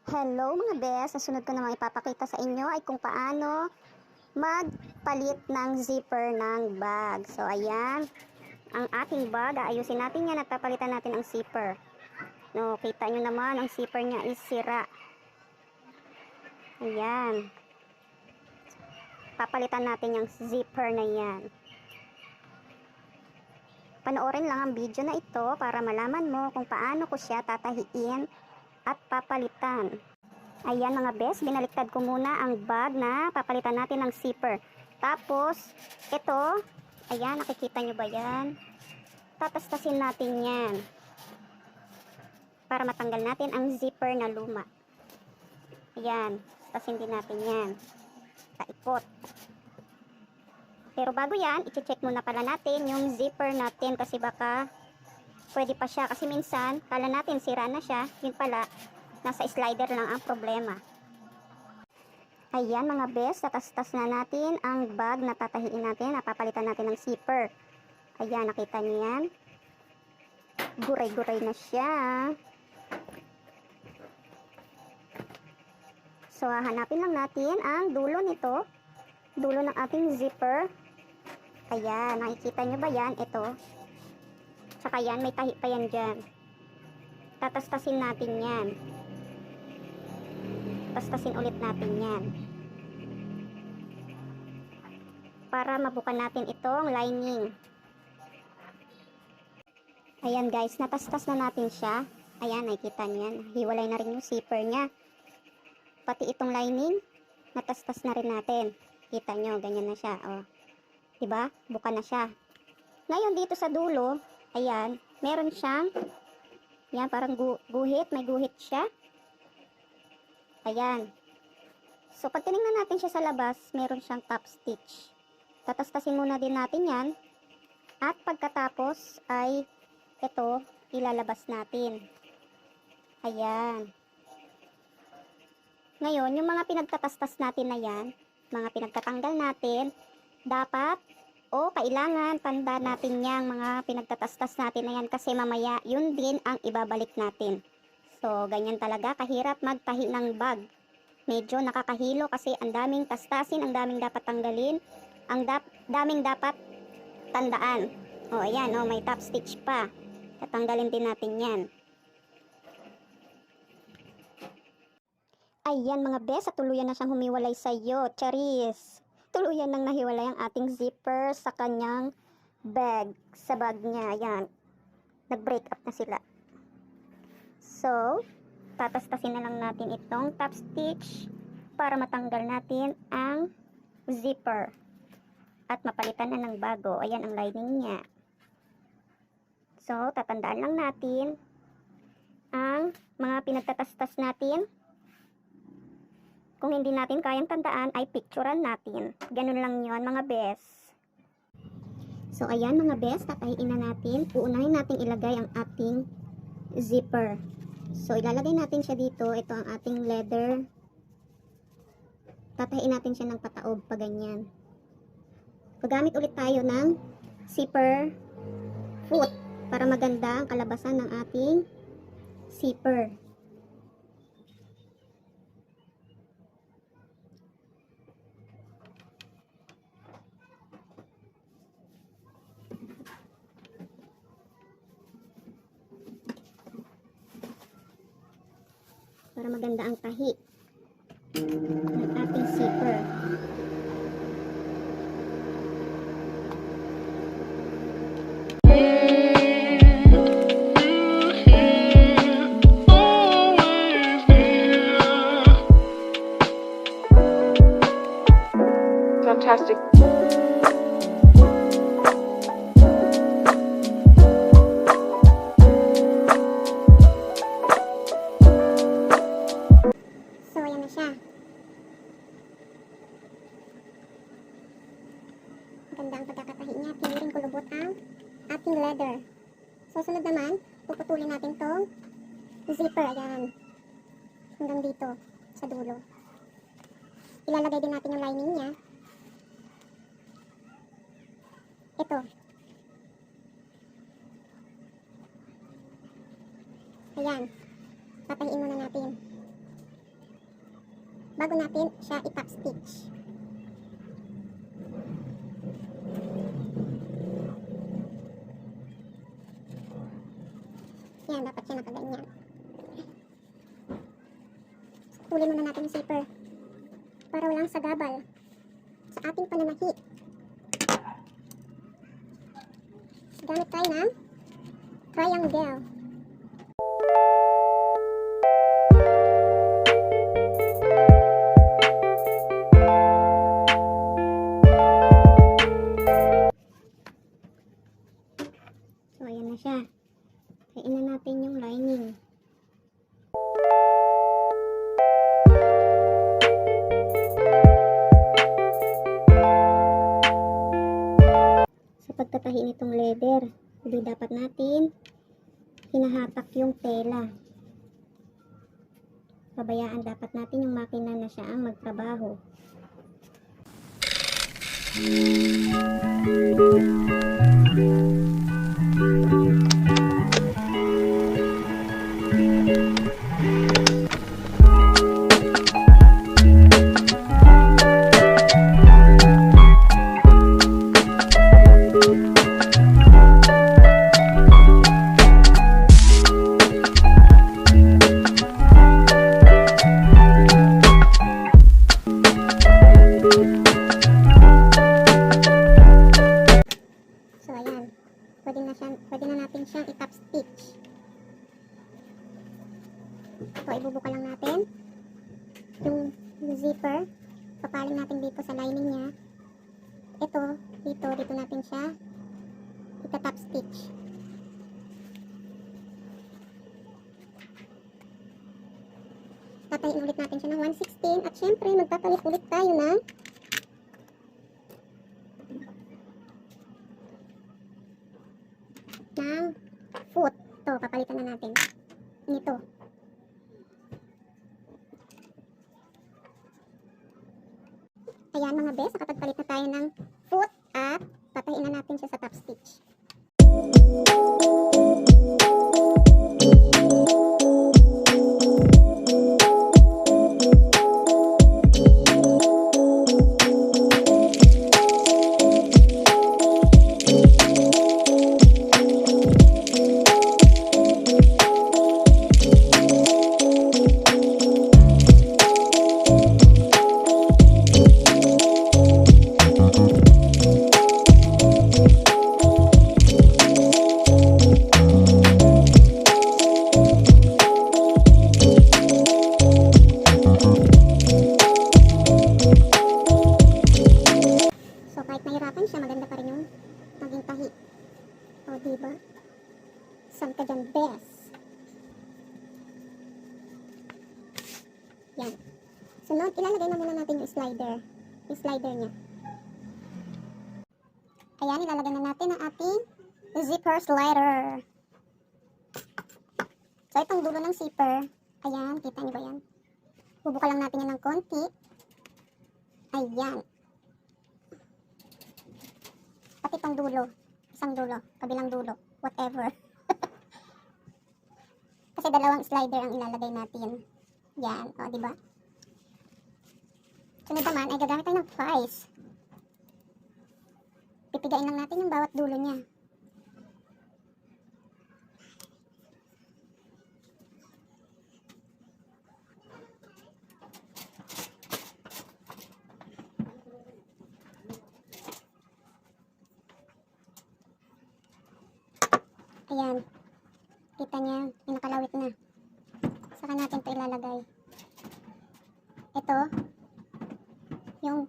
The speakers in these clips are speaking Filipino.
Hello mga bes, ang sunod ko namang ipapakita sa inyo ay kung paano magpalit ng zipper ng bag. So ayan, ang ating bag, ayusin natin yan at papalitan natin ang zipper. No, kita nyo naman, ang zipper niya is sira. Ayan, papalitan natin yung zipper na yan. Panoorin lang ang video na ito para malaman mo kung paano ko siya tatahiin at papalitan. Ayan mga bes, binaliktad ko muna ang bag na papalitan natin ng zipper. Tapos, ito, ayan, nakikita nyo ba yan? Tatastasin natin yan para matanggal natin ang zipper na luma. Ayan, tastasin din natin yan. Taikot. Pero bago yan, i-check muna pala natin yung zipper natin kasi baka pwede pa siya. Kasi minsan, kala natin sira na siya, yun pala, nasa slider lang ang problema. Ayan mga bes, tatastas na natin ang bag na tatahiin natin, napapalitan natin ng zipper. Ayan, nakita niyo yan? Guray-guray na siya. So, hanapin lang natin ang dulo nito. Dulo ng ating zipper. Ayan, nakikita nyo ba yan? Ito. Tsaka yan, may tahi pa yan dyan. Tatastasin natin yan. Tastasin ulit natin yan. Para mabukan natin itong lining. Ayan guys, natastas na natin siya. Ayan, nakikita nyo yan. Hiwalay na rin yung zipper niya. Pati itong lining, natastas na rin natin. Kita nyo, ganyan na siya. O. Diba? Buka na siya. Ngayon dito sa dulo, ayan, meron siyang, yan, parang guhit. May guhit siya. Ayan. So, pag tinignan natin siya sa labas, meron siyang top stitch. Tatastasin muna din natin yan. At pagkatapos ay ito, ilalabas natin. Ayan. Ngayon, yung mga pinagtatastas natin na yan, mga pinagtatanggal natin, dapat o kailangan tanda natin yang mga pinagtatastas natin na yan kasi mamaya yun din ang ibabalik natin. So, ganyan talaga kahirap magtahi ng bag. Medyo nakakahilo kasi ang daming tastasin, ang daming dapat tanggalin, ang daming dapat tandaan. O, ayan, o, may top stitch pa. Tatanggalin din natin yan. Ayan mga bes, tuluyan na siyang humiwalay sa iyo. Charis! Tuluyan nang nahiwalay ang ating zipper sa kanyang bag. Sa bag niya, ayan. Nag-break up na sila. So, tatastasin na lang natin itong top stitch para matanggal natin ang zipper. At mapalitan na ng bago. Ayan ang lining niya. So, tatandaan lang natin ang mga pinagtatastas natin. Kung hindi natin kayang tandaan, ay picturean natin. Ganun lang yon mga bes. So, ayan mga bes, tatahiin na natin. Uunahin natin ilagay ang ating zipper. So, ilalagay natin siya dito. Ito ang ating leather. Tatahiin natin siya ng pataob pa ganyan. Gagamit ulit tayo ng zipper foot para maganda ang kalabasan ng ating zipper. Para maganda ang tahi ng ating zipper. Fantastic. So, ayan na siya. Maganda ang pagkakatahi niya. Piniling ko lubot ang ating leather. So, sunod naman, puputulin natin tong zipper. Ayan. Hanggang dito, sa dulo. Ilalagay din natin yung lining niya. Ito. Ayan. Tatahiin muna natin. bago natin siya i-top stitch. Yan, dapat siya nakaganyan. Pulin muna natin yung zipper para walang sagabal sa ating pananahi. Gamit tayo ng triangle. So, ayan na siya. Kainin na natin yung lining. Sa pagtatahi nitong leather, hindi dapat natin hinahatak yung tela. Pabayaan dapat natin yung makina na siya ang magtrabaho. Pwede na natin siyang i-top stitch. Ito, ibubuka lang natin yung zipper. Papaling natin dito sa lining niya. Ito, dito natin siya i-top stitch. Tatayin ulit natin siya ng 1/16 at syempre magpapalit ulit tayo ng foot. Ito, papalitan na natin nito. Ayan mga bes, nakapagpalit na tayo ng foot at tatayin na natin siya sa top stitch. Maganda pa rin yung naging tahi. O, diba? San ka dyan, bes? Yan. Sunod, ilalagay na muna natin yung slider. Yung slider niya. Ayan, ilalagay na natin ang ating zipper slider. So, itong dulo ng zipper. Ayan, kita niyo ba yan? Bubuka lang natin yan ng konti. Ayan. Pati itong dulo, isang dulo, kabilang dulo, whatever. Kasi dalawang slider ang ilalagay natin. Yan, o, diba? Sunod naman ay gagamit tayo ng vise. Pipigain lang natin yung bawat dulo niya. Ayan. Kita niya, may nakalawit na. Saka natin ito ilalagay. Ito, yan.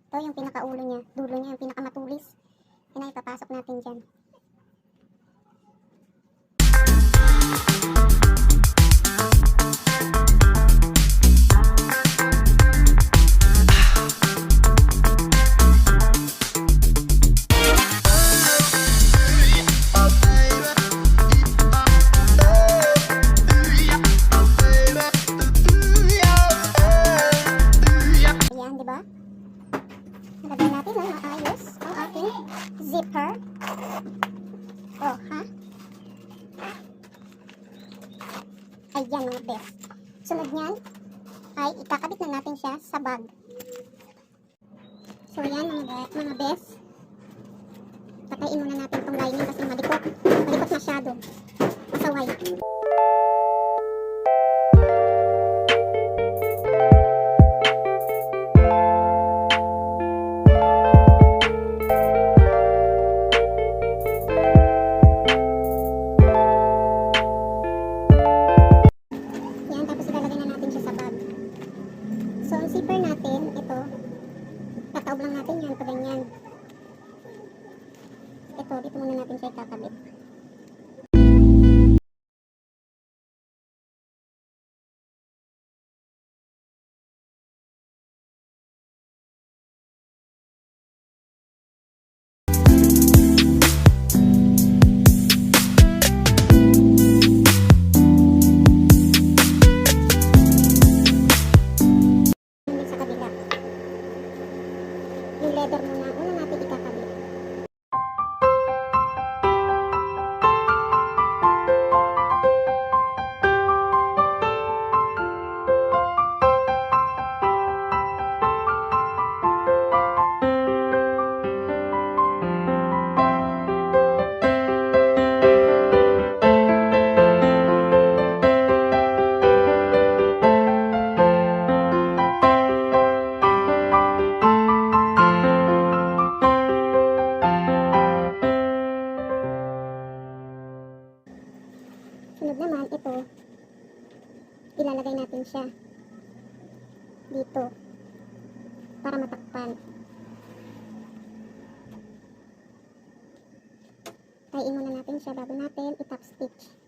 Ito yung pinakaulo niya. Dulo niya, yung pinakamatulis. Yan ay ipapasok natin dyan. Lagyan natin ng maayos ang ating zipper. Oh, ha? Ayan mga best. Sunod niyan ay ikakabit na natin siya sa bag. So yan mga bes. Patayin muna natin itong lining kasi malikot. Malikot masyado. Masaway. Yan, tapos ilalagay na natin siya sa bag. So ang zipper natin, ito, tataob lang natin yan, paganyan. Ito, dito muna natin siya ikakabit. Sa kabila. Yung leather muna, una natin ikakabit. Sunod naman, ito, ilalagay natin siya dito para matakpan. Tayin muna natin siya bago natin i-top stitch.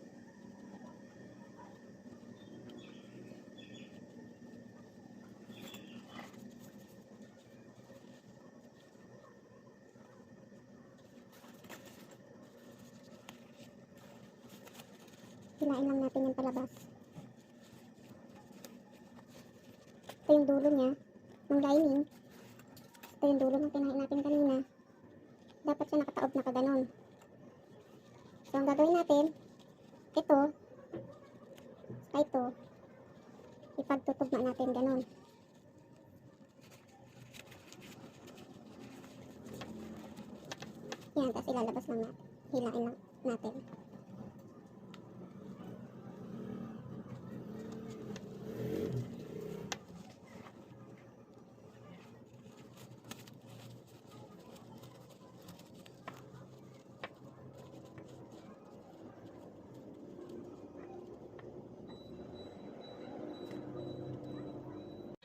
Hilain lang natin yung palabas. Ito yung dulo niya, ng lining. Ito yung dulo ng pinahin natin kanina. Dapat siya nakataob na kaganon. So, ang gagawin natin, ito, ipagtutugma natin ganon. Yan, tapos ilalabas lang natin. Hilain lang natin.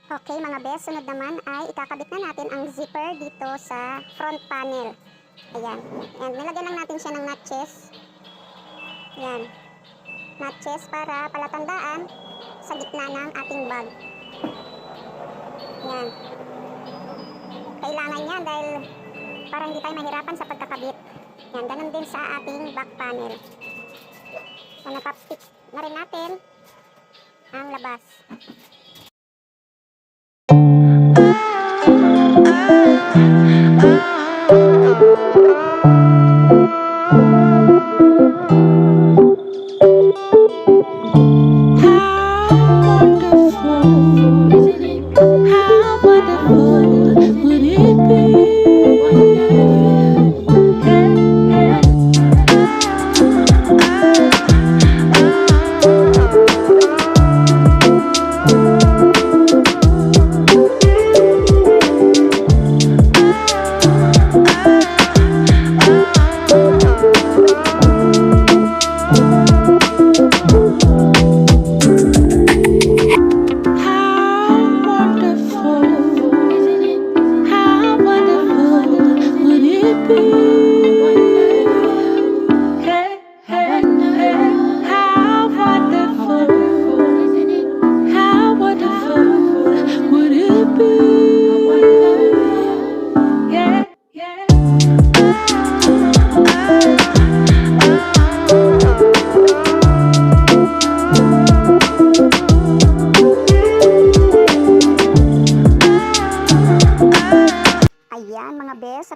Okay mga bes, sunod naman ay ikakabit na natin ang zipper dito sa front panel. Ayan. Ayan, nilagyan lang natin siya ng notches. Ayan. Notches para palatandaan sa gitna ng ating bag. Ayan. Kailangan yan dahil para hindi tayo mahirapan sa pagkakabit. Ayan, ganun din sa ating back panel. So, na-top stitch na rin natin ang labas.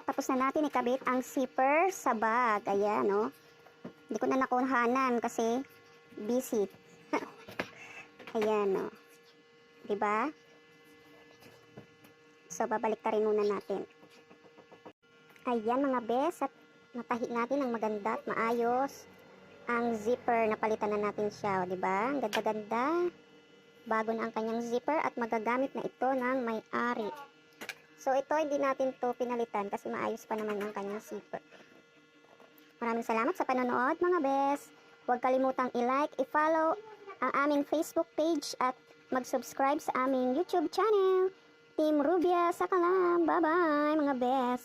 Tapos na natin ikabit ang zipper sa bag. Ayan, no? Hindi ko na nakuhanan kasi busy. Ayan, no? 'di ba? So, babalik rin muna natin. Ayan mga bes, at natahi natin ng maganda at maayos. Ang zipper, napalitan na natin siya, 'di ba? Ang ganda-ganda. Bago na ang kanyang zipper at magagamit na ito ng may-ari. So, ito hindi natin to pinalitan kasi maayos pa naman ang kanyang zipper. Maraming salamat sa panonood mga bes. Huwag kalimutang i-like, i-follow ang aming Facebook page at mag-subscribe sa aming YouTube channel. Team Rubia Sakalam. Bye-bye mga bes.